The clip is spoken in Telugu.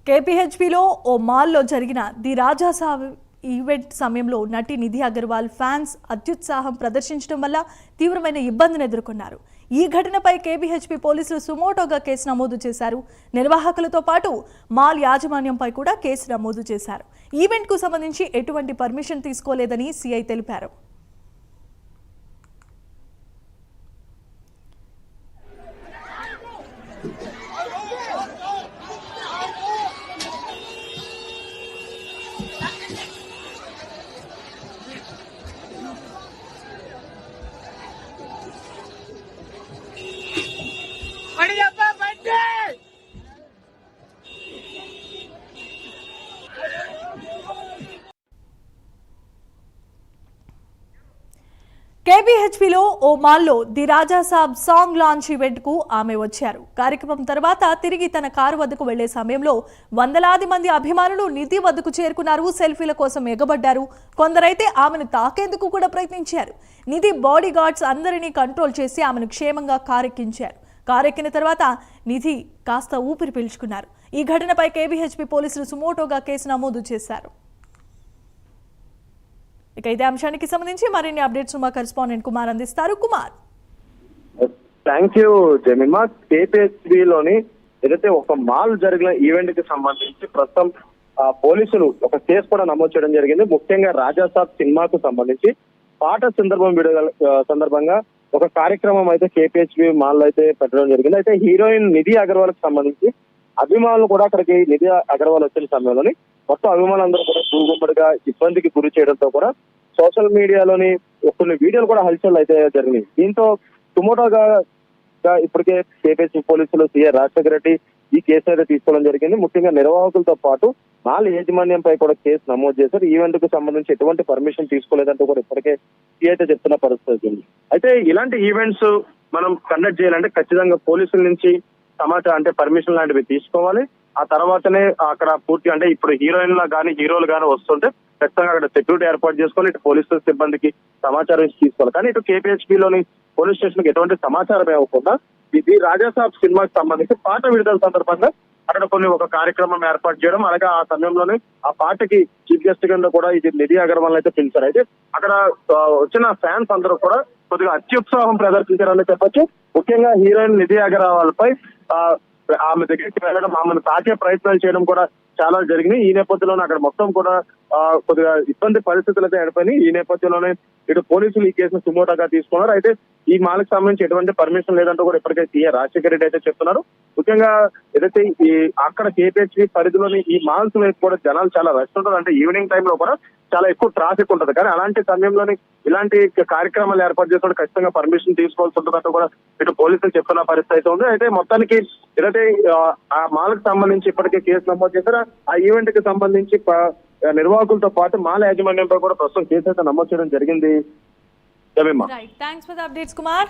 కేపీహెచ్బీలో ఓ మాల్లో జరిగిన ది రాజా సాబ్ ఈవెంట్ సమయంలో నటి నిధి అగర్వాల్ ఫ్యాన్స్ అత్యుత్సాహం ప్రదర్శించడం వల్ల తీవ్రమైన ఇబ్బందిని ఎదుర్కొన్నారు. ఈ ఘటనపై కేపీహెచ్బీ పోలీసులు సుమోటోగా కేసు నమోదు చేశారు. నిర్వాహకులతో పాటు మాల్ యాజమాన్యంపై కూడా కేసు నమోదు చేశారు. ఈవెంట్కు సంబంధించి ఎటువంటి పర్మిషన్ తీసుకోలేదని సీఐ తెలిపారు. కేపీహెచ్బీలో ఓ మాల్లో the Raja Saab song launch event కు ఆమె వచ్చారు. కార్యక్రమం తర్వాత తిరిగి తన కారు వద్దకు వెళ్లే సమయంలో వందలాది మంది అభిమానులు నిధి వద్దకు చేరుకున్నారు. సెల్ఫీల కోసం ఎగబడ్డారు. కొందరైతే ఆమెను తాకేందుకు కూడా ప్రయత్నించారు. నిధి బాడీ గార్డ్స్ అందరినీ కంట్రోల్ చేసి ఆమెను క్షేమంగా కారెక్కించారు. కారెక్కిన తర్వాత నిధి కాస్త ఊపిరి పీల్చుకున్నారు. ఈ ఘటనపై కేపీహెచ్బీ పోలీసులు సుమోటోగా కేసు నమోదు చేశారు. ఇక ఇదే అంశానికి సంబంధించి మరిన్ని అప్డేట్స్ మా కరెస్పాండెంట్ కుమార్ అందిస్తారు. Kumar, thank you Jemima. కేపీహెచ్బీలోని ఏదైతే ఒక మాల్ జరిగిన ఈవెంట్ కి సంబంధించి ప్రస్తుతం పోలీసులు ఒక కేసు కూడా నమోదు చేయడం జరిగింది. ముఖ్యంగా రాజాసాబ్ సినిమాకు సంబంధించి పాట సందర్భంగా ఒక కార్యక్రమం అయితే కేపీహెచ్బీ మాల్ అయితే పెట్టడం జరిగింది. అయితే హీరోయిన్ నిధి అగర్వాల్ కి సంబంధించి అభిమానులు కూడా అక్కడికి నిధి అగర్వాల్ వచ్చిన సమయంలోని మొత్తం అభిమానులందరూ కూడా గుంపుగా ఇబ్బందికి గురి చేయడంతో కూడా సోషల్ మీడియాలోని కొన్ని వీడియోలు కూడా హల్చల్ అయితే జరిగినాయి. దీంతో సుమోటోగా ఇప్పటికే కేపీహెచ్బీ పోలీసులు సీఐ రాజశేఖర రెడ్డి ఈ కేసు అయితే తీసుకోవడం జరిగింది. ముఖ్యంగా నిర్వాహకులతో పాటు మాల్ యాజమాన్యంపై కూడా కేసు నమోదు చేశారు. ఈవెంట్ కు సంబంధించి ఎటువంటి పర్మిషన్ తీసుకోలేదంటూ కూడా ఇప్పటికే సీఐ అయితే చెప్తున్న పరిస్థితి ఉంది. అయితే ఇలాంటి ఈవెంట్స్ మనం కండక్ట్ చేయాలంటే ఖచ్చితంగా పోలీసుల నుంచి సమాచారం అంటే పర్మిషన్ లాంటివి తీసుకోవాలి. ఆ తర్వాతనే అక్కడ పూర్తి అంటే ఇప్పుడు హీరోయిన్ల కానీ హీరోలు కానీ వస్తుంటే ఖచ్చితంగా అక్కడ సెక్యూరిటీ ఏర్పాటు చేసుకోవాలి. ఇటు పోలీసు సిబ్బందికి సమాచారం తీసుకోవాలి. కానీ ఇటు కేపీహెచ్బీలోని పోలీస్ స్టేషన్ కి ఎటువంటి సమాచారం ఇవ్వకుండా ఇది రాజాసాబ్ సినిమాకి సంబంధించి పాట విడుదల సందర్భంగా అక్కడ ఒక కార్యక్రమం ఏర్పాటు చేయడం, అలాగే ఆ సమయంలోనే ఆ పాటకి చీఫ్ గెస్ట్ కింద కూడా ఇది నిధి అగర్వాల్ అయితే పిలిచారు. అయితే అక్కడ వచ్చిన ఫ్యాన్స్ అందరూ కూడా కొద్దిగా అత్యుత్సాహం ప్రదర్శించారని చెప్పొచ్చు. ముఖ్యంగా హీరోయిన్ నిధి అగర్వాల్ పై ఆమె దగ్గరికి వెళ్ళడం, ఆమెను తాకే ప్రయత్నాలు చేయడం కూడా చాలా జరిగినాయి. ఈ నేపథ్యంలోనే అక్కడ మొత్తం కూడా కొద్దిగా ఇబ్బంది పరిస్థితులు అయితే ఏర్పడినాయి. ఈ నేపథ్యంలోనే ఇటు పోలీసులు ఈ కేసును సుమోటోగా తీసుకున్నారు. అయితే ఈ మాల్కి సంబంధించి ఎటువంటి పర్మిషన్ లేదంటూ కూడా ఇప్పటికే సీఐ రాజశేఖర రెడ్డి అయితే చెప్తున్నారు. ముఖ్యంగా ఏదైతే ఈ అక్కడ కేపీహెచ్బీ పరిధిలోని ఈ మాల్స్ వైపు కూడా జనాలు చాలా రష్ ఉంటుంది. అంటే ఈవినింగ్ టైంలో కూడా చాలా ఎక్కువ ట్రాఫిక్ ఉంటుంది. కానీ అలాంటి సమయంలోని ఇలాంటి కార్యక్రమాలు ఏర్పాటు చేసినప్పుడు ఖచ్చితంగా పర్మిషన్ తీసుకోవాల్సి ఉంటుందంటూ కూడా ఇటు పోలీసులు చెప్తున్న పరిస్థితి అయితే ఉంది. అయితే మొత్తానికి ఏదైతే ఆ మాల్ కి సంబంధించి ఇప్పటికే కేసు నమోదు చేశారో ఆ ఈవెంట్ కి సంబంధించి నిర్వాహకులతో పాటు మాల్ యాజమాన్యంపై కూడా ప్రస్తుతం కేసు అయితే నమోదు చేయడం జరిగింది. Thanks for the updates Kumar.